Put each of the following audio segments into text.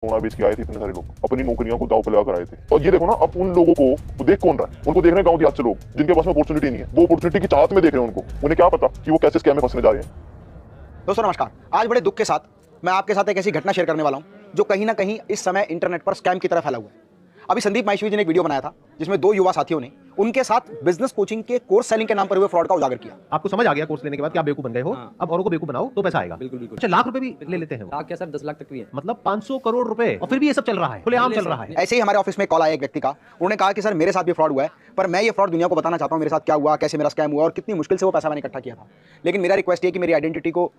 सोना बेच के आए थे इतने सारे लोग, अपनी नौकरियों को दांव पे लगा कर आए थे। और ये देखो ना, अब उन लोगों को देख कौन रहा है? उनको देख रहे हैं गांव देहात से लोग, जिनके पास में अपॉर्चुनिटी नहीं है। वो अपॉर्चुनिटी की चाहत में देख रहे हैं उनको। उन्हें क्या पता कि वो कैसे स्कैम में फंसने जा रहे हैं। दोस्तों नमस्कार। आज बड़े दुख के साथ मैं आपके साथ एक ऐसी घटना शेयर करने वाला हूं जो कहीं ना कहीं इस समय इंटरनेट पर स्कैम की तरह फैला हुआ है। अभी संदीप माहेश्वरी जी ने एक वीडियो बनाया था जिसमें दो युवा साथियों ने उनके साथ बिजनेस कोचिंग के कोर्स सेलिंग के नाम पर हुए फ्रॉड का उजागर किया। आपको समझ आ गया कोर्स लेने के बाद कि आप बेवकूफ बन गए हो। हाँ। अब औरों को बेवकूफ बनाओ तो पैसा आएगा। बिल्कुल बिल्कुल। अच्छा, लाख रुपए भी ले लेते हैं वो। लाख क्या सर, 10 लाख तक भी है। मतलब 500 करोड़ रुपए, और फिर भी ये सब चल रहा है, खुलेआम चल रहा है। ऐसे ही हमारे ऑफिस में कॉल आया एक व्यक्ति का। उन्होंने कहा कि सर मेरे साथ भी फ्रॉड हुआ है, पर मैं ये फ्रॉड दुनिया को बताना चाहता हूं मेरे साथ क्या हुआ, कैसे मेरा स्कैम हुआ और कितनी मुश्किल से वो पैसा मैंने इकट्ठा किया था। लेकिन मेरा रिक्वेस्ट ये कि मेरी आइडेंटिटी को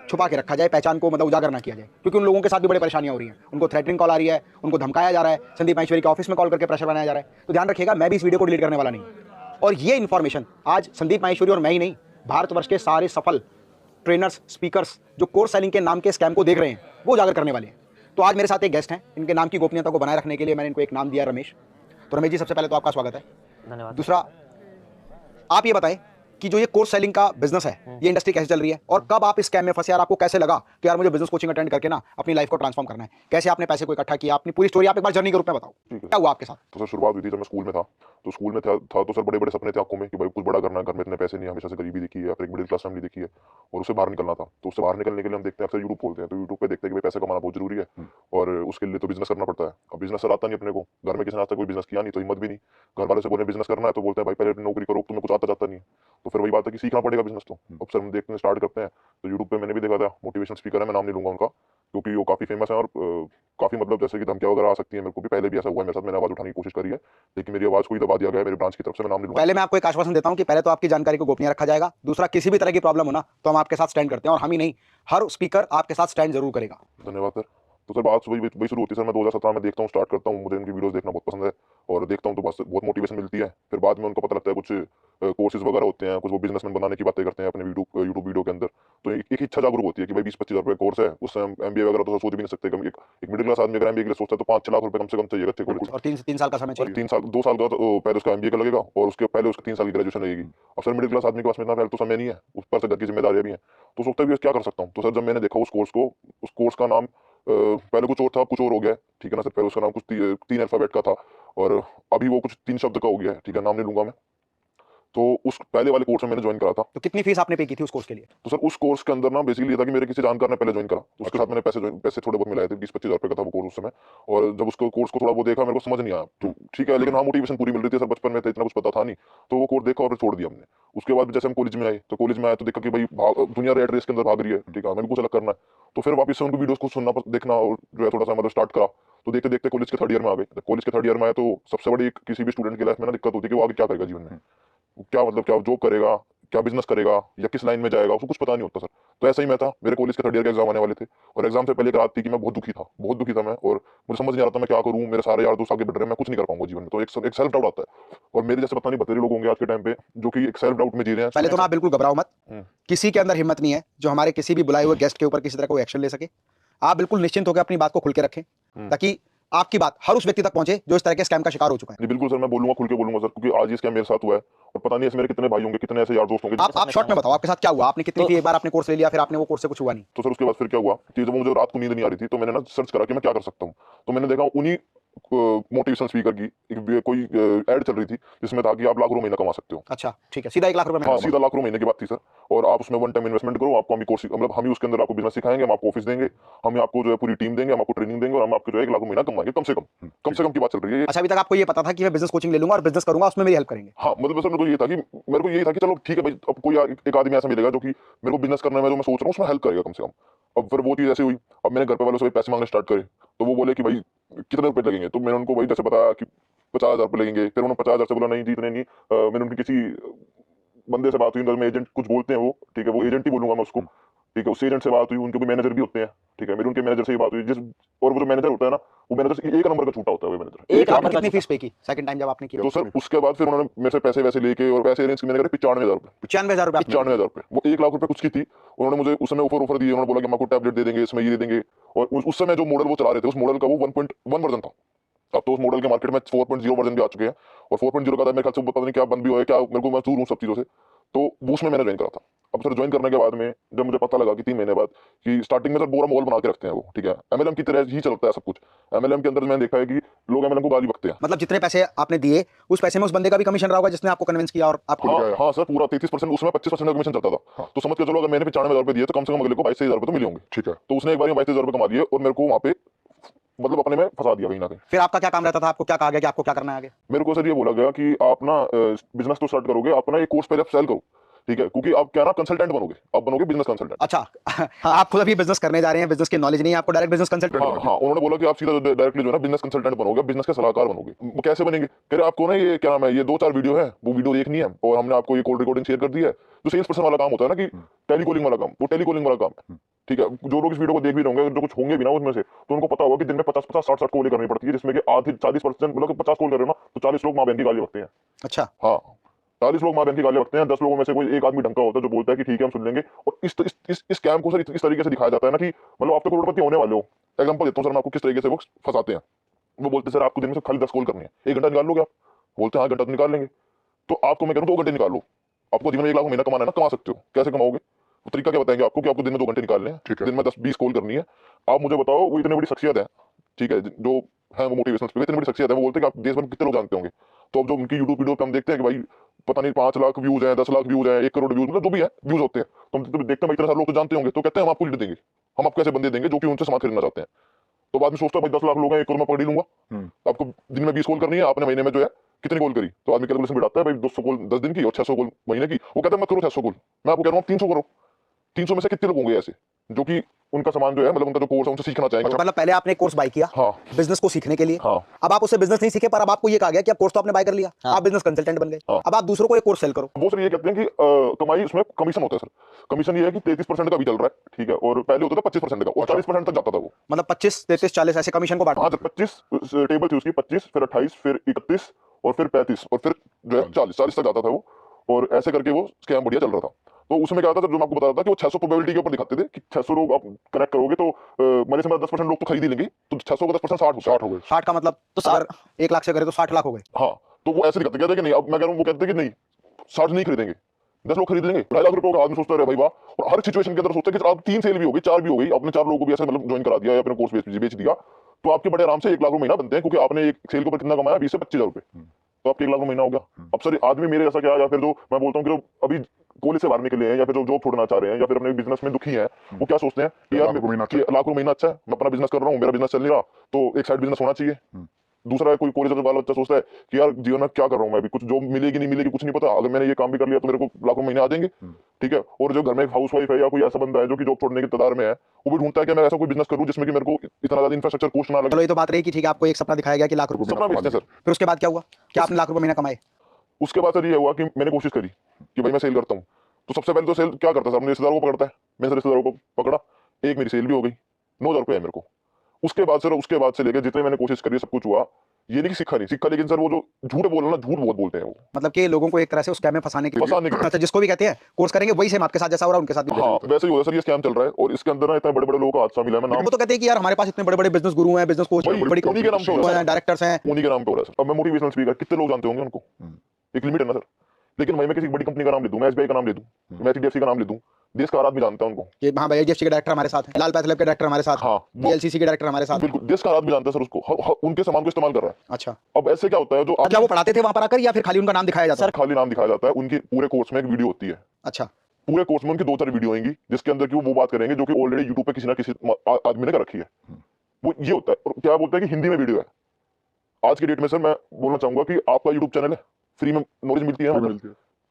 छुपा के रखा जाए, पहचान को मतलब उजागर ना किया जाए, क्योंकि उन लोगों के साथ भी बड़ी परेशानियां हो रही हैं। उनको थ्रेटनिंग कॉल आ रही है, उनको धमकाया जा रहा है, संदीप माहेश्वरी के ऑफिस में कॉल करके प्रेशर बनाया जा रहा है। तो ध्यान रखिएगा, मैं भी इस वीडियो को डिलीट करने वाला नहीं। और ये इन्फॉर्मेशन आज संदीप माहेश्वरी और मैं ही नहीं, भारतवर्ष के सारे सफल ट्रेनर्स, स्पीकर्स जो कोर्स सेलिंग के नाम के स्कैम को देख रहे हैं वो उजागर करने वाले हैं। तो आज मेरे साथ एक गेस्ट हैं, इनके नाम की गोपनीयता को बनाए रखने के लिए मैंने इनको एक नाम दिया, रमेश। तो रमेश जी, सबसे पहले तो आपका स्वागत है। धन्यवाद। दूसरा, आप ये बताएं कि जो ये कोर्स सेलिंग का बिजनेस है, ये इंडस्ट्री कैसे चल रही है और कब आप इस स्कैम में फंसे, और आपको कैसे लगा कि यार मुझे बिजनेस कोचिंग अटेंड करके ना अपनी लाइफ को ट्रांसफॉर्म करना है? कैसे आपने पैसे को इकट्ठा किया, अपनी पूरी स्टोरी आप एक बार जर्नी के रूप में बताओ, ठीक है। क्या हुआ आपके साथ? तो सर शुरुआत हुई थी जब मैं स्कूल में था। तो स्कूल में था तो सर बड़े बड़े सपने थे आंखों में कि भाई कुछ बड़ा करना है। घर में इतने पैसे नहीं, हमेशा से गरीबी दिखी है, फिर एक मिडिल क्लास फैमिली दिखी है और उससे बाहर निकलना था। तो उससे बाहर निकलने के लिए हम देखते हैं, अक्सर यूट्यूब खोलते हैं तो यूट्यूब पे देखते हैं कि भाई पैसे कमाना बहुत जरूरी है और उसके लिए तो बिजनेस करना पड़ता है। अब बिजनेस सर आता नहीं अपने को, घर में किसी ने आज तक कोई बिजनेस किया नहीं, तो हिम्मत भी नहीं। घर वाले से बोले बिजनेस करना है तो बोलते हैं भाई पहले अपनी नौकरी करो, तुम्हें कुछ आता जाता नहीं है। तो फिर वही बात है कि सीखना पड़ेगा बिजनेस। तो अब सर हम देखते हैं, स्टार्ट करते हैं। तो यूट्यूब पे मैंने भी देखा था, मोटिवेशन स्पीकर है, मैं नाम नहीं लूंगा उनका क्योंकि वो काफी फेमस है और काफी मतलब जैसे कि धमकियां वगैरह आ सकती है। मेरे को भी पहले भी ऐसा हुआ है मेरे साथ, मैंने आवाज उठाने की कोशिश करी है लेकिन मेरी आवाज को ही दबा दिया गया है मेरी ब्रांच की तरफ से। मैं नाम नहीं लूंगा। पहले मैं आपको एक आश्वासन देता हूं कि पहले तो आपकी जानकारी को गोपनीय रखा जाएगा। दूसरा, किसी भी तरह की प्रॉब्लम हो ना तो हम आपके साथ स्टैंड करते हैं, और हम ही नहीं, हर स्पीकर आपके साथ स्टैंड जरूर करेगा। धन्यवाद सर। तो सर बात वही शुरू होती है सर। मैं 2017 में देखता हूँ, स्टार्ट करता हूँ, मुझे इनकी वीडियोस देखना बहुत पसंद है और देखता हूँ तो बस बहुत मोटिवेशन मिलती है। फिर बाद में उनको पता लगता है कुछ कोर्सेज वगैरह होते हैं, कुछ वो बिजनेसमैन बनाने की बातें करते हैं अपने यूट्यूब वीडियो के अंदर। तो एक इच्छा जागरूक होती है कि भाई 20-25 हज़ार रुपये कोर्स है, उससे हम MBA वगैरह तो सोच भी नहीं सकते। एक मिडिल क्लास आदमी अगर MBA के लिए सोचता है तो 5-6 लाख रुपये कम से कम चाहिए अच्छे कॉलेज। और 3 साल का समय चाहिए। 2 साल का तो पहले उसका MBA का लगेगा और उसके पहले उसका 3 साल की ग्रेजुएशन लगेगी। अब सर मिडिल क्लास आदमी के पास में इतना पहले तो समय नहीं है, ऊपर से घर की जिम्मेदारियां भी हैं। तो सोचता भी क्या कर सकता हूँ। तो सर जब मैंने देखा उस कोर्स को, उस कोर्स का नाम पहले कुछ और था, कुछ और हो गया है, ठीक है ना सर। पहले उसका नाम कुछ 3 अल्फाबेट का था और अभी वो कुछ 3 शब्द का हो गया है, ठीक है, नाम नहीं लूंगा मैं। तो उस पहले वाले कोर्स में मैंने ज्वाइन करा था। तो कितनी फीस आपने पे की थी उस कोर्स के लिए? तो सर उस कोर्स के अंदर ना बेसिकली ये था कि मेरे किसी जानकार ने पहले ज्वाइन करा, तो उसके साथ मैंने पैसे थोड़े बहुत मिलाए थे। 20-25 हज़ार रुपये का था वो कोर्स उस समय। और जब उसको कोर्स को थोड़ा वो देखा, मेरे को समझ नहीं आया तो ठीक है, लेकिन हाँ मोटिवेशन पूरी मिल रही थी सर। बचपन में तो इतना कुछ पता था नहीं, तो वो कोर्स देखा और फिर छोड़ दिया हमने। उसके बाद जैसे हम कॉलेज में आए तो कॉलेज में आए तो देखा कि भाई दुनिया रेट रेस के अंदर भाग रही है, ठीक है, हमें भी कुछ अलग करना है। तो फिर वापस से उनको वीडियोस को सुनना देखना और जो है थोड़ा सा मतलब स्टार्ट करा। तो देखते देखते कॉलेज के 3rd ईयर में आ गए। जब कॉलेज के 3rd ईयर में आए तो सबसे बड़ी किसी भी स्टूडेंट की लाइफ में ना दिक्कत होती है कि वो आगे क्या करेगा जीवन में, क्या मतलब क्या जॉब करेगा, क्या बिजनेस करेगा या किस लाइन में जाएगा, उसको कुछ पता नहीं होता सर। तो ऐसा ही मैं था, मेरे कॉलेज के 3rd ईयर के एग्जाम आने वाले थे और एग्जाम से पहले एक रात थी कि मैं बहुत दुखी था मैं, और मुझे समझ नहीं आ रहा था मैं क्या करूं। मेरे सारे यार दोस्त आगे बढ़ रहे हैं, मैं कुछ नहीं कर पाऊंगा जीवन में। तो एक सेल्फ डाउट आता है और मेरे जैसे पता नहीं बतेरे लोग होंगे आज के टाइम पे जो कि एक सेल्फ डाउट में जी रहे हैं। पहले तो ना आप बिल्कुल घबराओ मत। हम्म। किसी के अंदर हिम्मत नहीं है जो हमारे किसी भी बुलाए हुए गेस्ट के ऊपर किसी तरह कोई एक्शन ले सके। आप बिल्कुल निश्चिंत होकर अपनी बात को खुल के रखें ताकि आपकी बात हर उस व्यक्ति तक पहुंचे जो इस तरह के स्कैम का शिकार हो चुका है। जी बिल्कुल सर, मैं बोलूंगा, खुल के बोलूंगा सर, क्योंकि आज ये स्कैम मेरे साथ हुआ है और पता नहीं ऐसे मेरे कितने भाई होंगे, कितने ऐसे यार दोस्त होंगे। आप शॉर्ट में बताओ आपके साथ क्या हुआ, आपने कितनी फी, एक बार आपने कोर्स ले लिया फिर आपने वो कोर्स से कुछ हुआ नहीं? तो सर उसके बाद फिर क्या हुआ कि जब मुझे रात को नींद नहीं आ रही थी तो मैंने ना सर्च करा कि मैं क्या कर सकता हूँ। तो मैंने देखा उन्हीं मोटिवेशन स्पीकर की कोई ऐड चल रही थी जिसमें था कि आप लाख रुपए महीना कमा सकते हो। अच्छा ठीक है, सीधा 1 लाख रुपए हाँ, में? सीधा लाख रुपए महीने की बात थी सर। और आप उसमें वन टाइम इन्वेस्टमेंट करो, आपको हम ही कोर्स मतलब हम ही उसके अंदर आपको बिजनेस सिखाएंगे, हम आपको ऑफिस देंगे, हम ही आपको जो है पूरी टीम देंगे, हम आपको ट्रेनिंग देंगे और हम आपको जो है 1 लाख महीना कमाएंगे कम से कम की बात चल रही है। अच्छा, अभी तक आपको ये पता था कि मैं बिजनेस कोचिंग ले लूंगा और बिजनेस करूंगा, उसमें मेरी हेल्प करेंगे? हाँ मतलब सर मेरे को यही था कि चलो ठीक है भाई, अब कोई एक आदमी ऐसा मिलेगा जो कि मेरे को बिजनेस करने में जो मैं सोच रहा हूँ उसमें हेल्प करेगा कम से कम। अब फिर वो चीज़ ऐसी हुई, अब मैंने घर पे वालों से पैसे मांगने स्टार्ट करे तो वो बोले कि भाई कितने रुपए लगेंगे। तो मैंने उनको वही जैसे बताया कि 50,000 रुपये लगेंगे। फिर उन्होंने 50,000 से बोला नहीं जी इतने नहीं। मैंने उनकी किसी बंदे से बात हुई, में एजेंट कुछ बोलते हैं वो, ठीक है, वो एजेंट ही बोलूंगा मैं उसको, ठीक है, उस एजेंट से बात हुई। उनके कोई मैनेजर भी होते हैं, ठीक है, मेरी उनके मैनेजर से ही बात हुई और वो जो मैनेजर होता है ना, वो मैनेजर एक नंबर का छूटा होता है। वो मैनेजर 1 लाख में कितनी फीस पे की सेकंड टाइम जब आपने किया? तो सर उसके बाद फिर उन्होंने मेरे से पैसे वैसे लेके और पैसे अरेंज मैंने करे 95,000 रुपये। 95,000 रुपए? 95,000 रुपये, वो 1 लाख रुपए कुछ की थी। उन्होंने मुझे उस समय ऑफर दिए, उन्होंने बोला कि हम आपको टैबलेट दे देंगे, इसमें ये दे देंगे। और उस समय जो मॉडल वो चला रहे थे, उस मॉडल का वो 1.1 वर्जन था। अब तो उस मॉडल के मार्केट में 4.0 वर्जन भी आ चुके हैं और 4.0 का था मेरे ख्याल से, पता नहीं क्या बंद भी हुआ है क्या, मेरे को मैं दूर हूँ सब चीज़ों से। तो वो उसमें मैंने ज्वाइन करा था। अब सर ज्वाइन करने के बाद में जब मुझे पता लगा कि 3 महीने बाद कि स्टार्टिंग में सर पूरा माहौल बना के रखते हैं वो, ठीक है, एमएलएम की तरह ही चलता है सब कुछ। एमएलएम के अंदर मैंने देखा है कि लोग एमएलएम को गाली बकते हैं। मतलब जितने पैसे आपने दिए उस पैसे में उस बंदे का भी कमीशन रहा होगा जिसने आपको कन्विंस किया और आपको हाँ हाँ सर, पूरा 33%, उसमें 25% का कमीशन चलता था। हाँ। तो समझ के चलो, अगर मैंने 95,000 रुपए दिए तो कम से कम अगले को 22,000 रुपए तो मिले होंगे, ठीक है। तो उसने एक बार 22,000 रुपए कमा दिए और मेरे को वहाँ पे मतलब अपने में फंसा दिया कहीं ना कहीं। फिर आपका क्या काम रहता था, आपको क्या कहा गया कि आपको क्या करना है आगे? मेरे को सर ये बोला गया कि आप ना बिजनेस तो स्टार्ट करोगे, आप ना एक कोर्स पहले सेल करो, ठीक है, क्योंकि आप क्या ना कंसल्टेंट बनोगे, आप बनोगे बिजनेस कंसल्टेंट। अच्छा हाँ, आप खुद अभी बिजनेस करने जा रहे हैं, बिजनेस की नॉलेज नहीं है आपको, डायरेक्ट बिजनेस कंसल्टेंट। हाँ हाँ, उन्होंने बोला कि आप सीधा डायरेक्टली जो है ना बिजनेस कंसल्टेंट बनोगे, बिजनेस के सलाहकार बनोगे। वो कैसे बनेंगे? कह रहे आपको ना ये क्या नाम है, ये 2-4 वीडियो है, वो वीडियो देखनी है और हमने आपको ये कॉल रिकॉर्डिंग शेयर कर दी है। जो सेल्स पर्सन वाला काम होता है ना कि टेलीकॉलिंग वाला काम, वो टेलीकॉलिंग वाला काम है, ठीक है। जो लोग इस वीडियो को देख भी रहे होंगे, जो कुछ होंगे भी ना उसमें से, तो उनको पता होगा कि दिन में 50-50, 60-60 कॉल करनी पड़ती है, जिसमें कि आधी 40% मतलब 50 कॉल कर रहे हो ना तो 40 लोग माँ बहन की गाली बकते हैं। अच्छा हाँ, 40 लोग माँ बहन की गाली बकते हैं। 10 लोगों में से कोई एक आदमी ढंग का होता है जो बोलता है कि ठीक है हम सुन लेंगे। और इस स्कैम को सर इस तरीके से दिखाया जाता है ना कि मतलब आप तो करोड़पति होने वाले हो। एग्जांपल देता हूँ सर मैं आपको किस तरीके से वो फंसाते हैं। वो बोलते हैं सर आपको दिन में से खाली 10 कॉल करनी है, 1 घंटा निकाल लोगे आप? बोलते हैं हाँ, घंटा तो निकाल लेंगे। तो आपको मैं कह रहा हूँ 2 घंटे निकाल लो, आपको दिन में 1 लाख महीना कमाना है ना, कमा सकते हो। कैसे कमाओगे? वो तरीका क्या बताएंगे आपको कि आपको दिन में 2 घंटे निकालने हैं, ठीक है, दिन में 10-20 कॉल करनी है। आप मुझे बताओ, वो इतनी बड़ी शख्सियत है, ठीक है, जो है वो मोटिवेशनल स्पीकर, इतनी बड़ी शख्सियत है, वो बोलते हैं कि आप देश भर में कितने लोग जानते होंगे। तो अब जो उनकी यूट्यूब वीडियो पे हम देखते हैं कि भाई पता नहीं 5 लाख व्यूज हैं, 10 लाख व्यूज हैं, 1 करोड़ व्यूज, मतलब जो भी है व्यूज होते हैं, तो हम देखते हैं भाई इतने सारे लोग तो जानते होंगे, तो कहते हैं हम आपको लीड देंगे, हम आपको ऐसे बंदे देंगे जो कि उनसे सामान खरीदना चाहते हैं। तो बाद में सोचता है भाई 10 लाख लोग हैं, 1 करोड़ में पकड़ ही लूंगा। आपको दिन में 20 कॉल करनी है, आपने महीने में जो है कितनी कॉल करी, तो आदमी कैलकुलेशन बिठाता है भाई 200 कॉल 10 दिन की और 600 कॉल महीने की। वो कहता है मत करो 600 कॉल, मैं आपको कह रहा हूँ 300 करो। 300 में से कितने लोग होंगे ऐसे जो कि उनका सामान जो है, मतलब उनका जो कोर्स है उनसे सीखना चाहेंगे? मतलब पहले आपने कोर्स बाय किया हाँ बिजनेस को सीखने के लिए। हाँ अब आप उससे बिजनेस नहीं सीखे, पर अब आपको ये कहा गया कि अब कोर्स तो आपने बाय कर लिया, आप बिजनेस कंसल्टेंट बन गए। हाँ। अब आप दूसरों को एक कोर्स सेल करो। वो सर ये कहते हैं कि कमाई उसमें कमीशन होता है सर। कमीशन ये है कि 33% का भी चल रहा है, ठीक है, और पहले होता था 25% का और 40% तक जाता था वो। मतलब 25, 33, 40 ऐसे कमीशन को बांटो। हाँ, 25 टेबल थी उसकी, 25 फिर 28 फिर 31 और फिर 35 और फिर जो है 40 तक जाता था वो। और ऐसे करके वो स्कैम बढ़िया चल रहा था। तो उसमें क्या था, जो मैं आपको बता रहा था कि वो 600 प्रोबेबिलिटी के ऊपर दिखाते थे कि 600 लोग आप कनेक्ट करोगे तो मेरे से 10% लोग तो खरीद ही लेंगे, तो 600 का 10% 60 हो गए। 60 का मतलब तो अगर 1 लाख से करे तो 60 लाख हो गए। हाँ, तो वो ऐसे दिखाते, कहते कि नहीं, अब मैं कह रहा हूँ वो कहते कि नहीं 60 नहीं खरीदेंगे, 10 लोग खरीद लेंगे। 2.5 लाख रुपए का आदमी सोचता है भाई वाह। और हर सिचुएशन के अंदर सोचता है कि आप 3 सेल भी हो गई, 4 भी हो गई, आपने 4 लोगों को भी ऐसे मतलब ज्वाइन करा दिया या अपने कोर्स बेच दिया, तो आपके बड़े आराम से 1 लाख रुपए महीना बनते हैं, क्योंकि आपने एक सेल के ऊपर कितना कमाया, 20 से 25 हजार रुपए, तो आपके 1 लाख रुपए महीना हो गया। अब सर आदमी मेरे जैसा क्या, या फिर जो मैं बोलता हूँ कि जो अभी कॉलेज से बाहर निकले हैं या फिर जो जॉब छोड़ना चाह रहे हैं या फिर अपने बिजनेस में दुखी हैं, वो क्या सोचते हैं कि यार लाख रुपए महीना अच्छा है, मैं अपना बिजनेस कर रहा हूँ, मेरा बिजनेस चल नहीं रहा, तो एक साइड बिजनेस होना चाहिए। दूसरा कोई कॉलेज वाला बच्चा सोचता है कि यार जीवन में क्या कर रहा हूँ मैं, अभी कुछ जॉब मिलेगी नहीं मिलेगी कुछ नहीं पता, अगर मैंने ये काम भी कर लिया तो मेरे को लाखों महीने आ जाएंगे, ठीक है। और जो घर में एक हाउस वाइफ है या कोई ऐसा बंदा है जो कि जॉब छोड़ने के इंतजार में है, वो भी ढूंढता है कि मैं ऐसा कोई बिजनेस करूँ जिसमें कि मेरे को इतना ज्यादा इंफ्रास्ट्रक्चर कॉस्ट ना लगे। चलो ये तो बात रही कि ठीक है, आपको एक सपना दिखाया गया कि लाख रुपए सपना बेचते हैं सर। फिर उसके बाद क्या हुआ कि आपने लाख रुपए महीना कमाए? उसके बाद सर ये हुआ कि मैंने कोशिश करी कि भाई मैं सेल करता हूँ। तो सबसे पहले तो सेल क्या करता है, अपने रिश्तेदारों को पकड़ता है। मैंने रिश्तेदारों को पकड़ा, एक मेरी सेल भी हो गई, 9,000 रुपये है मेरे को। उसके बाद सर, उसके बाद से लेकर जितने मैंने कोशिश करी सब कुछ हुआ, ये नहीं कि सीखा, लेकिन सर वो जो झूठ बोलना ना, झूठ बहुत बोलते हैं वो, मतलब कि लोगों को एक तरह से उस स्कैम में फंसाने के लिए। अच्छा, जिसको भी कहते हैं कोर्स करेंगे वही सेम आपके साथ जैसा हो रहा है उनके साथ भी। हाँ, वैसे ही हो रहा है सर, ये स्कैम चल रहा है। और इसके अंदर ना इतने बड़े बड़े लोगों का हादसा मिला है। मैं नाम वो तो कहते हैं कि यार हमारे पास इतने बड़े बड़े बिजनेस गुरु हैं, बिजनेस कोच, बड़ी उन्हीं के नाम पे हो रहा है, डायरेक्टर्स हैं, उन्हीं के नाम पे हो रहा है सर। अब मैं मोटिवेशनल स्पीकर, कितने लोग जानते होंगे उनको, एक लिमिट है ना सर। लेकिन भाई मैं किसी बड़ी कंपनी का नाम ले दूं, मैं एसबीआई का नाम ले दूं, मैं एचडीएफसी का नाम ले दूं, देश का हर आदमी जानता है उनको कि हाँ भाई एचडीएफसी के डायरेक्टर हमारे साथ हैं, लाल पैथलैब के डायरेक्टर हमारे साथ, हाँ, बीएलसीसी के डायरेक्टर हमारे साथ। बिल्कुल, देश का हर आदमी जानता है सर उसको, उनके सामान को इस्तेमाल कर रहा है। अच्छा, अब ऐसे क्या होता है, जो क्या वो पढ़ाते थे वहां पर आकर या फिर खाली उनका नाम दिखाया जाता है? सर खाली नाम दिखाया जाता है। उनके पूरे कोर्स में एक वीडियो होती है। अच्छा, पूरे कोर्स में उनकी 2-4 वीडियो आएंगी जिसके अंदर की वो बात करेंगे जो कि ऑलरेडी यूट्यूब पे किसी ना किसी आदमी ने कर रखी है। वो ये होता है, और क्या बोलता है कि हिंदी में वीडियो है। आज की डेट में सर मैं बोलना चाहूंगा कि आपका यूट्यूब चैनल है, फ्री में नॉलेज मिलती है,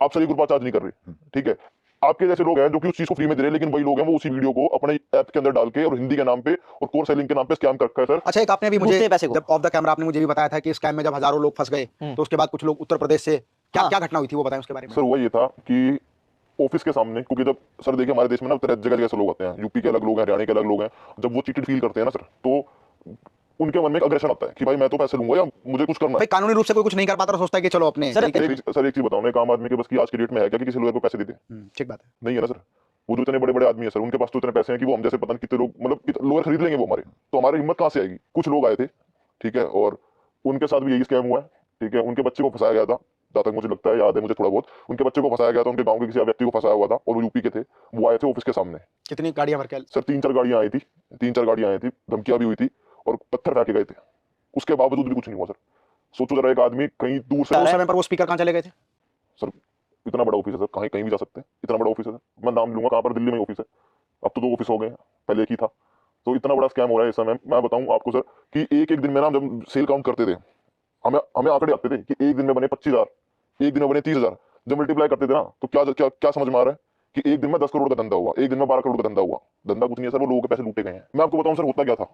आप सर 1 रुपया चार्ज नहीं कर रहे, ठीक है। आपके जैसे लोग हैं जो कि उस चीज को फ्री में दे रहे हैं, लेकिन वही लोग हैं वो उसी वीडियो को अपने ऐप के अंदर डाल के और हिंदी के नाम पे और कोर्स सेलिंग के नाम पे स्कैम कर रखा है सर। अच्छा, एक आपने भी मुझे पैसे को। जब ऑफ द कैमरा आपने मुझे भी बताया था कि स्कैम में जब हजारों लोग फंस गए तो उसके बाद कुछ लोग उत्तर प्रदेश से क्या क्या घटना हुई थी वो बताएं उसके बारे में। सर हुआ ये था कि ऑफिस के सामने, क्योंकि जब सर देखिए हमारे देश में ना तरह जगह से लोग आते हैं, यूपी के अलग लोग हैं, हरियाणा के अलग लोग हैं, जब वो चीटेड फील करते हैं ना सर, तो उनके मन में एक अग्रेशन आता है कि भाई मैं तो पैसे लूंगा या मुझे कुछ करना है। भाई कानूनी रूप से कोई कुछ नहीं कर पाता, सोचता है कि चलो अपने सर, सर एक चीज बताओ ना, एक आम आदमी के बस की आज की डेट में है क्या कि किसी लोग को पैसे देते? ठीक बात है, नहीं है ना सर। वो जो इतने बड़े बड़े आदमी है सर, उनके पास तो इतने पैसे हैं कि वो हम जैसे पता नहीं कितने लोग, मतलब लोअर खरीद लेंगे वो हमारे, तो हमारी हिम्मत कहाँ से आएगी? कुछ लोग आए थे, ठीक है, और उनके साथ भी यही स्कैम हुआ है, ठीक है। उनके बच्चे को फंसाया गया था, जहाँ तक मुझे लगता है, याद है मुझे थोड़ा बहुत, उनके बच्चे को फंसाया गया था, उनके गांव के किसी व्यक्ति को फंसाया हुआ था और वो यूपी के थे। वो आए थे ऑफिस के सामने। कितनी गाड़ियां भर के? सर 3-4 गाड़ियां आई थी, 3-4 गाड़ियां आई थी, धमकियां भी हुई थी और पत्थर फेंके गए थे। उसके बावजूद भी कुछ नहीं हुआ सर। सोचो जरा, एक आदमी कहीं दूर से तो उस समय पर वो स्पीकर कहाँ चले गए थे? सर इतना बड़ा ऑफिस है सर, कहीं कहीं भी जा सकते हैं, इतना बड़ा ऑफिस है सर। मैं नाम लूंगा कहाँ पर, दिल्ली में ऑफिस है, अब तो 2 ऑफिस हो गए हैं, पहले एक ही था। तो इतना बड़ा स्कैम हो रहा है इस समय। मैं बताऊं आपको सर कि एक एक दिन में ना, जब सेल काउंट करते थे, हमें हमें आंकड़े आते थे कि एक दिन में बने 25,000, एक दिन में बने 30,000। जब मल्टीप्लाई करते थे ना, तो क्या क्या क्या समझ में आ रहा है कि एक दिन में 10 करोड़ का धंधा हुआ, एक दिन में 12 करोड़ का धंधा हुआ। धंधा कुछ नहीं है सर, वो लोगों के पैसे लूटे गए हैं। मैं आपको बताऊं सर होता क्या था,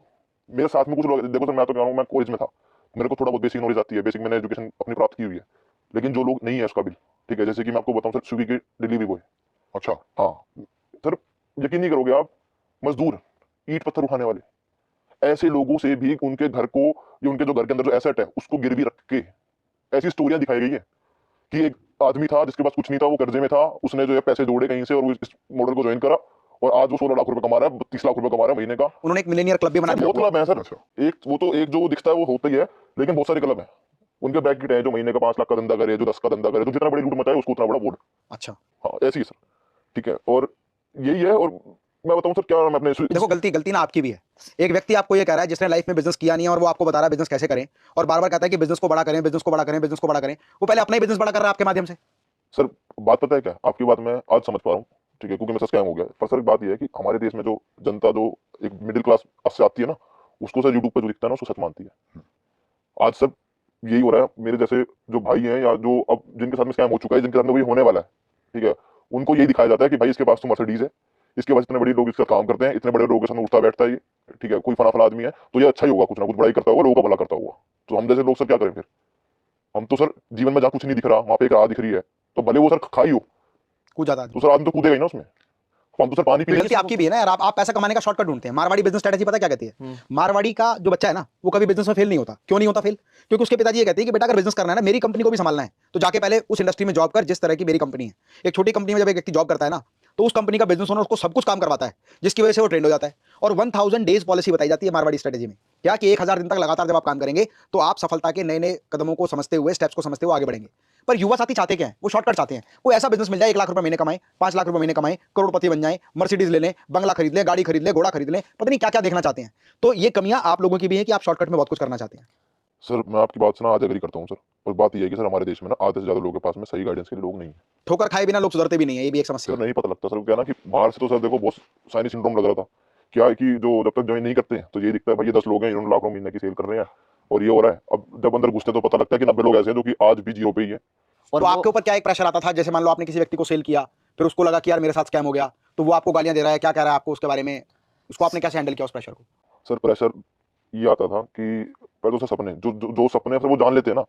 मेरे साथ में कुछ लोग, देखो सर मैं तो कह रहा हूँ, मैं कॉलेज में था, मेरे को थोड़ा बहुत बेसिक नॉलेज आती है, बेसिक मैंने एजुकेशन अपनी प्राप्त की हुई है। लेकिन जो लोग नहीं है उसका बिल, ठीक है, जैसे कि मैं आपको बताऊं सर, स्विगी के डिलीवरी बॉय। अच्छा हाँ सर, यकीन नहीं करोगे आप, मजदूर, ईंट पत्थर उठाने वाले, ऐसे लोगों से भी उनके घर को, या उनके जो घर के अंदर जो एसेट है उसको गिरवी रख के ऐसी स्टोरियां दिखाई गई है कि एक आदमी था जिसके पास कुछ नहीं था, वो कर्जे में था, उसने जो है पैसे जोड़े कहीं से और वो इस मॉडल को ज्वाइन करा और आज वो 16 लाख रुपए कमा रहा है, 32 लाख रुपए कमा रहा है महीने का। उन्होंने एक मिलेनियर क्लब भी बना दिया। बहुत क्लब है सर। एक वो तो एक जो दिखता है वो होता ही है, लेकिन बहुत सारे क्लब है उनके बैक है, जो महीने का 5 लाख का धंधा करे, जो 10 का धंधा करे, जो जितना बड़ी लूट मचाए उसको उतना बड़ा बोर्ड। अच्छा, हाँ ऐसी है सर, ठीक है। और यही है। और मैं बताऊं सर क्या नाम है अपने देखो गलती ना आपकी भी है। एक व्यक्ति आपको ये कह रहा है जिसने लाइफ में बिजनेस किया नहीं है और वो आपको बता रहा है बिजनेस कैसे करें, और बार बार कहता है कि बिजनेस को बड़ा करें, बिजनेस को बड़ा करें, बिजनेस को बड़ा करें। वो पहले अपना ही बिजनेस बड़ा कर रहा है आपके माध्यम से। सर बात पता है क्या, आपकी बात मैं आज समझ पा रहा हूँ, ठीक है, क्योंकि मेरा स्कैम हो गया। पर सर एक बात यह है कि हमारे देश में जो जनता, जो एक मिडिल क्लास से आती है ना, उसको सर यूट्यूब पर जो दिखता है ना उसको सच मानती है। आज सर यही हो रहा है, मेरे जैसे जो भाई हैं या जो अब जिनके साथ में स्कैम हो चुका है, जिनके साथ में वही होने वाला है, ठीक है, उनको यही दिखाया जाता है कि भाई इसके पास तो मर्सिडीज है, इसके पास इतने बड़े लोग इसका काम करते हैं, इतने बड़े लोगों के सामने उठता बैठता है ये, ठीक है, कोई फला फला आदमी है तो ये अच्छा ही होगा, कुछ ना कुछ बड़ाई करता होगा, लोगों का भला करता होगा। तो हम जैसे लोग सर क्या करें फिर? हम तो सर जीवन में जहाँ कुछ नहीं दिख रहा वहां पे एक राह दिख रही है, तो भले वो सर खाई हो, कुछ ज्यादा तो सर आदमी तो कूदेगा ही ना उसमें। हम तो सर पानी पी गलती आपकी भी है ना यार। आप पैसा कमाने का शॉर्टकट ढूंढते हैं। मारवाड़ी बिजनेस स्ट्रेटेजी पता क्या कहती है? मारवाड़ी का जो बच्चा है ना, वो कभी बिजनेस में फेल नहीं होता। क्यों नहीं होता फेल? क्योंकि उसके पिताजी ये कहते हैं कि बेटा अगर बिजनेस करना है ना, मेरी कंपनी को भी संभालना है, तो जाके पहले उस इंडस्ट्री में जॉब कर जिस तरह की मेरी कंपनी है। एक छोटी कंपनी में जब एक व्यक्ति जॉब करता है ना, तो उस कंपनी का बिजनेस ओनर उसको सब कुछ काम करवाता है, जिसकी वजह से वो ट्रेंड हो जाता है। और 1000 डेज पॉलिसी बताई जाती है मारवाड़ी स्ट्रेटेजी में, क्या कि 1000 दिन तक लगातार जब आप काम करेंगे तो आप सफलता के नए नए कदमों को समझते हुए, स्टेप्स को समझते हुए आगे बढ़ेंगे। पर युवा साथी चाहते क्या है? वो शॉर्टकट चाहते हैं। कोई ऐसा बिजनेस मिल जाए, 1 लाख रुपए महीने कमाए, 5 लाख रुपए महीने कमाए, करोड़पति बन जाए, मर्सिडीज ले लें, बंगला खरीद ले, गाड़ी खरीद ले, घोड़ा खरीद ले, पता नहीं क्या क्या देखना चाहते हैं। तो ये कमियां आप लोगों की भी है कि आप शॉर्टकट में बहुत कुछ करना चाहते हैं। सर मैं आपकी बात से ना आज एग्री करता हूँ सर। और बात यह है कि सर हमारे देश में ना आधे से ज्यादा लोगों के पास में सही गाइडेंस के लिए लोग नहीं है। ठोकर खाए बिना लोग सुधरते भी नहीं है, ये भी एक समस्या सर है। नहीं पता लगता सर, क्या ना कि बाहर से तो सर देखो बहुत साइनी सिंड्रोम लग रहा था, क्या है कि जो जब तक ज्वाइन नहीं करते तो ये दिखता है भाई ये 10 लोग हैं, इन्होंने लाखों महीने की सेल कर रहे हैं और ये हो रहा है। अब जब अंदर घुसते तो पता लगता है कि 90 लोग ऐसे हैं जो कि आज भी जीरो पे ही है। और तो आपके ऊपर क्या एक प्रेशर आता था? जैसे मान लो आपने किसी व्यक्ति को सेल किया, फिर उसको लगा कि यार मेरे साथ स्कैम हो गया, तो वो आपको गालियां दे रहा है, क्या कह रहा है आपको उसके बारे में, उसको आपने कैसे हैंडल किया उस प्रेशर को? सर प्रेशर ये आता था कि पहले तो सर सपने जो सपने सर वो जान लेते हैं ना,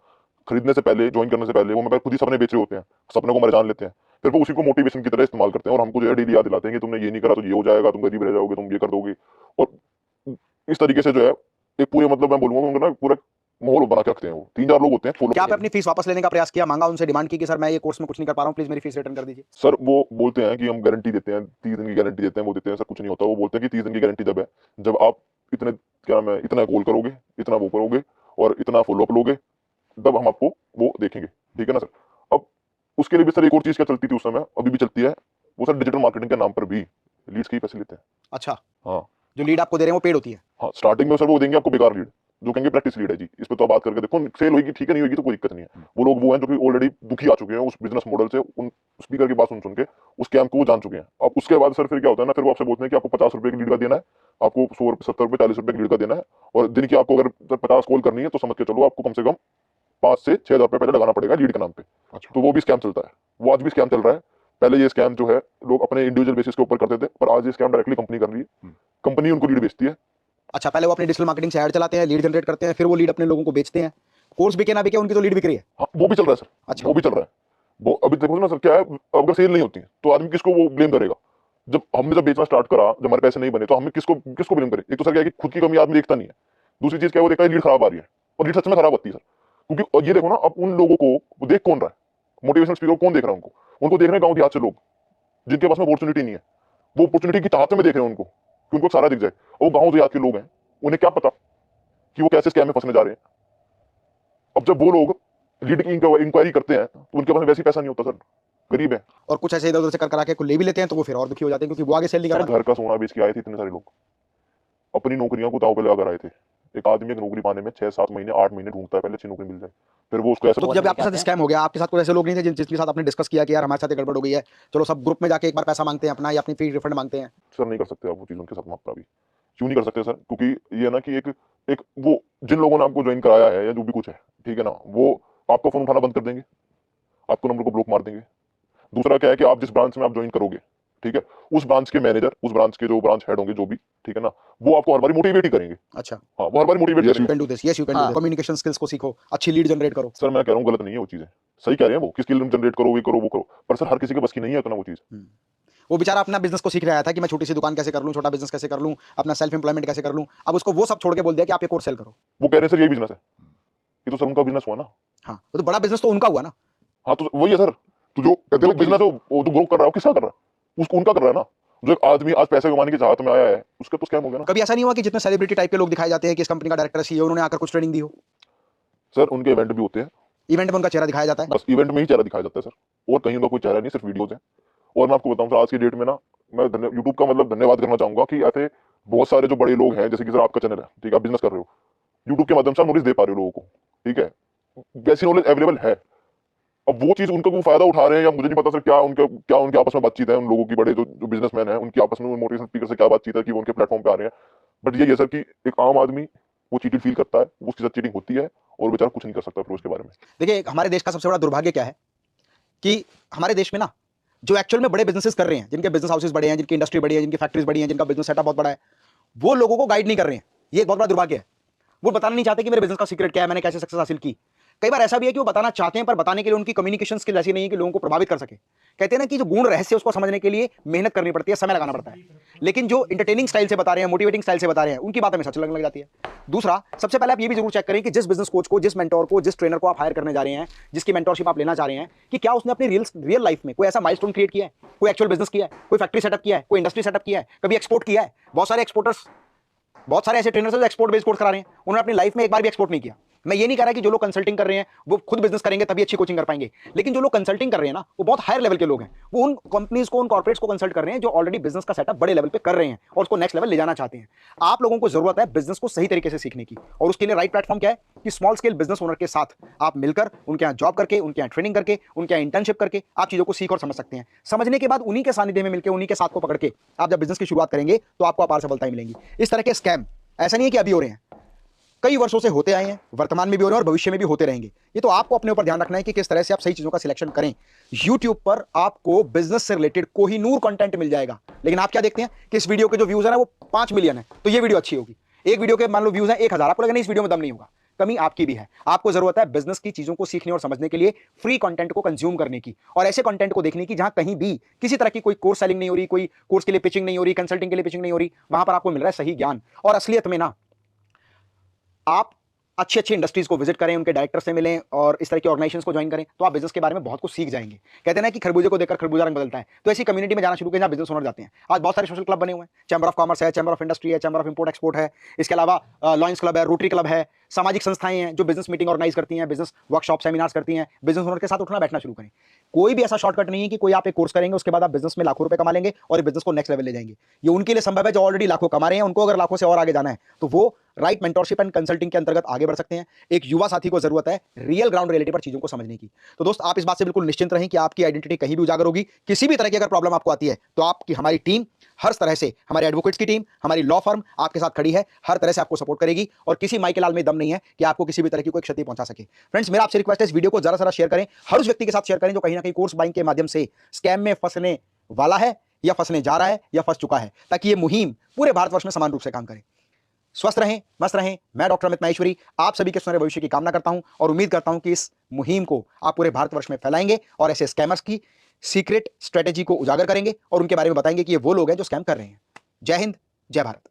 खरीदने से पहले, ज्वाइन करने से पहले वो मैं खुद ही सपने बेच रहे होते हैं, सपने को मेरे जान लेते हैं, फिर वो उसी को मोटिवेशन की तरह इस्तेमाल करते हैं और हमको जो है डेली याद दिलाते हैं कि तुमने ये नहीं करा तो ये हो जाएगा, तुम गरीब रह जाओगे, तुम ये कर दोगे। और इस तरीके से जो है एक पूरे मतलब मैं बोलूंगा उनको ना पूरा माहौल बना के रखते हैं। वो 3-4 लोग होते हैं फॉलो। क्या आपने अपनी फीस वापस लेने का प्रयास किया, मांगा उनसे, डिमांड की कि सर मैं ये कोर्स में कुछ नहीं कर पा रहा हूँ, प्लीज मेरी फीस रिटर्न कर दीजिए? सर वो बोलते हैं कि हम गारंटी देते हैं, 30 दिन की गारंटी देते हैं, वो देते हैं सर, कुछ नहीं होता। वो बोलते हैं कि 30 दिन की गारंटी जब है जब आप इतने क्या नाम है इतना कॉल करोगे, इतना वो करोगे और इतना फॉलोअप लोगे, तब हम आपको वो देखेंगे, ठीक है ना सर। अब उसके लिए भी सर एक और चीज क्या चलती थी उस समय, अभी भी चलती है, वो सर डिजिटल मार्केटिंग के नाम पर भी लीड्स के ही पैसे लेते हैं। अच्छा, हाँ जो लीड आपको दे रहे हैं वो पेड होती है? हाँ, स्टार्टिंग में सर वो देंगे आपको बेकार लीड, जो कहेंगे प्रैक्टिस लीड है जी, इस पे तो आप बात करके देखो, सेल होगी ठीक है, नहीं होगी तो कोई दिक्कत नहीं है। वो लोग वो हैं जो कि ऑलरेडी दुखी आ चुके हैं उस बिजनेस मॉडल से, उन स्पीकर की बात सुन सुन के उस कैंप को वो जान चुके हैं। अब उसके बाद सर फिर क्या होता है ना, फिर वो आपसे बोलते हैं कि आपको 50 रुपए की लीड का देना है, आपको 100 रुपए, 70 रुपए, 40 रुपए की लीड का देना है, और दिन की आपको अगर 50 कॉल करनी है तो समझ के चलो आपको कम से कम 5 से 6 हज़ार रुपए पहले लगाना पड़ेगा लीड के नाम पे। अच्छा, तो वो भी स्कैम चलता है, वो आज भी स्कैम चल रहा है। पहले ये स्कैम जो है लोग अपने इंडिविजुअल बेसिस के ऊपर करते थे, पर आज ये स्कैम डायरेक्टली कंपनी कर रही है, कंपनी उनको लीड बेचती है। अच्छा, पहले वो अपनी डिजिटल मार्केटिंग से ऐड चलाते हैं, लीड जनरेट करते हैं, फिर वो लीड अपने लोगों को बेचते हैं। कोर्स बिके ना बिके, उनकी तो लीड बिक रही है। हाँ वो भी चल रहा है सर। अच्छा, वो भी चल रहा है। वो अभी देखो ना सर क्या है, अगर सेल नहीं होती है तो आदमी किसको वो ब्लेम करेगा? जब हमने जब बेचना स्टार्ट करा, जब हमारे पैसे नहीं बने, तो हमें किसको किसको ब्लेम करें? एक तो सर क्या है कि खुद की कमी आदमी देखता नहीं है, दूसरी चीज क्या है वो देखता है लीड खराब आ रही है, और लीड सच में खराब आती है सर। क्योंकि और ये देखो ना, अब उन लोगों को वो देख कौन रहा है? मोटिवेशनल स्पीकर कौन देख रहा है उनको? उनको देख रहे हैं गाँव देहात से लोग, जिनके पास में अपॉर्चुनिटी नहीं है, वो अपॉर्चुनिटी की चाहते में देख रहे हैं उनको कि उनको सारा दिख जाए। और वो गाँव देहात के लोग हैं, उन्हें क्या पता कि वो कैसे स्कैम में फंसने जा रहे हैं। अब जब वो लोग लीड की इंक्वायरी करते हैं तो उनके पास वैसे ही पैसा नहीं होता सर, गरीब है। और कुछ ऐसे इधर उधर से कर करा के ले भी लेते हैं तो वो फिर और दुखी हो जाते हैं क्योंकि वो आगे सेल नहीं कर सर पाते। घर का सोना बेच के आए थे इतने सारे लोग, अपनी नौकरियों को दांव पे लगा आए थे। एक आदमी एक नौकरी पाने में 6-7 महीने 8 महीने ढूंढता है पहले अच्छी नौकरी मिल जाए, फिर वो उसको ऐसा तो जब आपके साथ स्कैम हो गया, आपके साथ कोई ऐसे लोग नहीं थे जिनके साथ आपने डिस्कस किया कि यार हमारे साथ ये गड़बड़ हो गई है, चलो सब ग्रुप में जाके एक बार पैसा मांगते हैं अपना या अपनी फी रिफंड मांगते हैं? सर नहीं कर सकते आप वो चीज़ उनके साथ मापना भी। क्यों नहीं कर सकते सर? क्योंकि ये है ना कि एक एक वो जिन लोगों ने आपको ज्वाइन कराया है या जो भी कुछ है, ठीक है ना, वो आपका फ़ोन उठाना बंद कर देंगे, आपको नंबर को ब्लॉक मार देंगे। दूसरा क्या है कि आप जिस ब्रांच में आप ज्वाइन करोगे, ठीक है, उस ब्रांच के मैनेजर, उस ब्रांच के जो ब्रांच हेड होंगे जो भी, ठीक है ना, वो आपको हर बारी मोटिवेट ही करेंगे। अच्छा, हाँ, वो हर बारी मोटिवेट यू करेंगे। Can do this, yes you can do, communication skills को सीखो, अच्छी लीड जनरेट करो। सर मैं कह रहा हूँ गलत नहीं है वो चीज़ें, सही कह रहे हैं वो कि स्किल जनरेट करो, ये करो, वो करो, पर सर हर किसी के बस की नहीं है करना वो चीज़। वो बेचारा अपना बिजनेस को सीख रहा था कि मैं छोटी सी दुकान कैसे कर लूं, छोटा बिजनेस कैसे कर लूं, अपना सेल्फ एम्प्लॉयमेंट कैसे कर लूं। अब उसको वो सब छोड़ के बोल दिया कि आप ये कोर्स सेल करो। वो कह रहे हैं सर यही बिजनेस है, ये तो सर उनका बिजनेस हुआ ना। हाँ, वो तो बड़ा बिजनेस तो उनका हुआ ना। हाँ तो वही है सर, तो जो कहते हैं बिजनेस वो जो ग्रो कर रहा है वो किसका कर रहा है? उसको उनका कर रहा है ना। जो एक आदमी आज पैसे कमाने की चाहत में आया है उसका तो स्कैम हो गया ना। कभी ऐसा नहीं हुआ कि जितने सेलिब्रिटी टाइप के लोग दिखाए जाते हैं कि इस कंपनी का डायरेक्टर सीईओ, उन्होंने आकर कुछ ट्रेनिंग दी हो? सर उनके इवेंट भी होते हैं, इवेंट में उनका चेहरा दिखाया जाता है? बस इवेंट में ही चेहरा दिखाया जाता है सर, और कहीं उनका कोई चेहरा नहीं, सिर्फ वीडियोज है। और मैं आपको बताऊं सर आज की डेट में ना, मैं यूट्यूब का मतलब धन्यवाद करना चाहूंगा कि ऐसे बहुत सारे जो बड़े लोग हैं, जैसे कि सर आपका चैनल है, ठीक है, आप बिजनेस कर रहे हो, यूट्यूब के माध्यम से आप नॉलेज दे पा रहे हो लोगों को, ठीक है, वैसी नॉलेज अवेलेबल है। अब वो चीज उनका वो फायदा उठा रहे हैं या मुझे नहीं पता सर क्या उनके आपस में बातचीत है उन लोगों की, बड़े जो बिजनेसमैन है उनकी आपस में मोटिवेशन स्पीकर से क्या बातचीत है कि वो उनके प्लेटफॉर्म पे आ रहे हैं। बट ये सर कि एक आम आदमी वो चीटिंग फील करता है, उसके साथ चीटिंग होती है और बेचारा कुछ नहीं कर सकता फिर उसके बारे में। देखिए, हमारे देश का सबसे बड़ा दुर्भाग्य क्या है कि हमारे देश में ना जो एक्चुअल में बड़े बिजनेसेस कर रहे हैं, जिनके बिजनेस हाउसेस बड़े हैं, जिनकी इंडस्ट्री बड़ी है, जिनकी फैक्ट्रीज बड़ी हैं, जिनका बिजनेस सेटअप बहुत बड़ा है, वो लोगों को गाइड नहीं कर रहे हैं। ये एक बहुत बड़ा दुर्भाग्य है। वो बताना नहीं चाहते कि मेरे बिजनेस का सीक्रेट क्या है, मैंने कैसे सक्सेस हासिल की। कई बार ऐसा भी है कि वो बताना चाहते हैं पर बताने के लिए उनकी कम्युनिकेशन स्किल ऐसी नहीं है कि लोगों को प्रभावित कर सके। कहते हैं ना कि जो गुण रहस्य उसको समझने के लिए मेहनत करनी पड़ती है, समय लगाना पड़ता है। लेकिन जो एंटरटेनिंग स्टाइल से बता रहे हैं, मोटिवेटिंग स्टाइल से बता रहे हैं, उनकी बात हमें सच लगने लग जाती है। दूसरा, सबसे पहले आप ये भी जरूर चेक करें कि जिस बिजनेस कोच को, जिस मेंटोर को, जिस ट्रेनर को आप हायर करने जा रहे हैं, जिसकी मेंटोरशिप आप लेना चाह रहे हैं, कि क्या उसने अपनी रियल लाइफ में कोई ऐसा माइलस्टोन क्रिएट किया है, कोई एक्चुअल बिजनेस किया है, कोई फैक्ट्री सेटअप किया है, कोई इंडस्ट्री सेटअप किया है, कभी एक्सपोर्ट किया है। बहुत सारे एक्सपोर्टर्स, बहुत सारे ऐसे ट्रेनर्स हैं जो एक्सपोर्ट बेस्ड कोर्स करा रहे हैं, उन्होंने अपनी लाइफ में एक बार भी एक्सपोर्ट नहीं किया। मैं ये नहीं कह रहा कि जो लोग कंसल्टिंग कर रहे हैं वो खुद बिजनेस करेंगे तभी अच्छी कोचिंग कर पाएंगे, लेकिन जो लोग कंसल्टिंग कर रहे हैं ना, वो बहुत हायर लेवल के लोग हैं। वो उन कंपनीज को, उन कॉर्पोरेट्स को कंसल्ट कर रहे हैं जो ऑलरेडी बिजनेस का सेटअप बड़े लेवल पे कर रहे हैं और उसको नेक्स्ट लेवल ले जाना चाहते हैं। आप लोगों को जरूरत है बिजनेस को सही तरीके से सीखने की, और उसके लिए राइट प्लेटफॉर्म क्या है कि स्मॉल स्केल बिजनेस ओनर के साथ आप मिलकर उनके यहाँ जॉब करके, उनके यहाँ ट्रेनिंग करके, उनके यहाँ इंटर्नशिप करके आप चीजों को सीख और समझ सकते हैं। समझने के बाद उन्हीं के सानिध्य में मिलकर, उन्हीं के साथ को पकड़ के आप जब बिजनेस की शुरुआत करेंगे तो आपको अपार सफलताएं मिलेंगी। इस तरह के स्कैम ऐसा नहीं है कि अभी हो रहे हैं, कई वर्षों से होते आए हैं, वर्तमान में भी हो रहे हैं और भविष्य में भी होते रहेंगे। ये तो आपको अपने ऊपर ध्यान रखना है कि किस तरह से आप सही चीजों का सिलेक्शन करें। YouTube पर आपको बिजनेस से रिलेटेड कोहिनूर कंटेंट मिल जाएगा, लेकिन आप क्या देखते हैं कि इस वीडियो के जो व्यूज है ना वो 5 मिलियन है, तो ये वीडियो अच्छी होगी। एक वीडियो के मान लो व्यूज है 1000, आपको लगेगा इस वीडियो में दम नहीं होगा। कमी आपकी भी है। आपको जरूरत है बिजनेस की चीजों को सीखने और समझने के लिए फ्री कंटेंट को कंज्यूम करने की, और ऐसे कंटेंट को देखने की जहां कहीं भी किसी तरह की कोई कोर्स सेलिंग नहीं हो रही, कोई कोर्स के लिए पिचिंग नहीं हो रही, कंसल्टिंग के लिए पिचिंग नहीं हो रही। वहां पर आपको मिल रहा है सही ज्ञान। और असलियत में ना आप अच्छी अच्छी इंडस्ट्रीज को विजिट करें, उनके डायरेक्टर से मिलें और इस तरह की ऑर्गेनाइजेशंस को ज्वाइन करें, तो आप बिजनेस के बारे में बहुत कुछ सीख जाएंगे। कहते हैं ना कि खरबूजे को देखकर खरबूजा रंग बदलता है, तो ऐसी कम्युनिटी में जाना शुरू करें जहां बिजनेस ओनर जाते हैं। आज बहुत सारे सोशल क्लब बने हुए हैं, चैम्बर ऑफ कॉमर्स है, चैम्बर ऑफ इंडस्ट्री है, चैम्बर ऑफ इंपोर्ट एक्सपोर्ट है, इसके अलावा लॉयंस क्लब है, रोटरी क्लब है, सामाजिक संस्थाएं हैं जो बिजनेस मीटिंग ऑर्गेनाइज करती हैं, बिजनेस वर्कशॉप सेमिनार्स करती हैं। बिजनेस ओनर के साथ उठना बैठना शुरू करें। कोई भी ऐसा शॉर्टकट नहीं है कि कोई आप एक कोर्स करेंगे उसके बाद आप बिजनेस में लाखों रुपए कमा लेंगे और बिजनेस को नेक्स्ट लेवल ले जाएंगे। ये उनके लिए संभव है जो ऑलरेडी लाखों कमा रहे हैं। उनको अगर लाखों से और आगे जाना है तो वो राइट मेंटोरशिप एंड कंसल्टिंग के अंतर्गत आगे बढ़ सकते हैं। एक युवा साथी को जरूरत है रियल ग्राउंड रियलिटी पर चीजों को समझने की। तो दोस्त, आप इस बात से बिल्कुल निश्चिंत रहें कि आपकी आइडेंटिटी कहीं भी उजागर होगी। किसी भी तरह की अगर प्रॉब्लम आपको आती है तो आपकी हमारी टीम हर तरह से, हमारे एडवोकेट्स की टीम, हमारी लॉ फर्म आपके साथ खड़ी है, हर तरह से आपको सपोर्ट करेगी और किसी माई के लाल में दम नहीं है कि आपको किसी भी तरह की कोई क्षति पहुंचा सके। फ्रेंड्स, मेरा आपसे रिक्वेस्ट है इस वीडियो को जरा शेयर करें, हर उस व्यक्ति के साथ शेयर करें जो कहीं ना कहीं कोर्स बाइंग के माध्यम से स्कैम में फंसने वाला है या फंसने जा रहा है या फंस चुका है, ताकि ये मुहिम पूरे भारतवर्ष में समान रूप से काम करे। स्वस्थ रहें, मस्त रहें। मैं डॉक्टर अमित माहेश्वरी आप सभी के सुनहरे भविष्य की कामना करता हूं और उम्मीद करता हूं कि इस मुहिम को आप पूरे भारतवर्ष में फैलाएंगे और ऐसे स्कैमर्स की सीक्रेट स्ट्रेटेजी को उजागर करेंगे और उनके बारे में बताएंगे कि ये वो लोग हैं जो स्कैम कर रहे हैं। जय हिंद, जय भारत।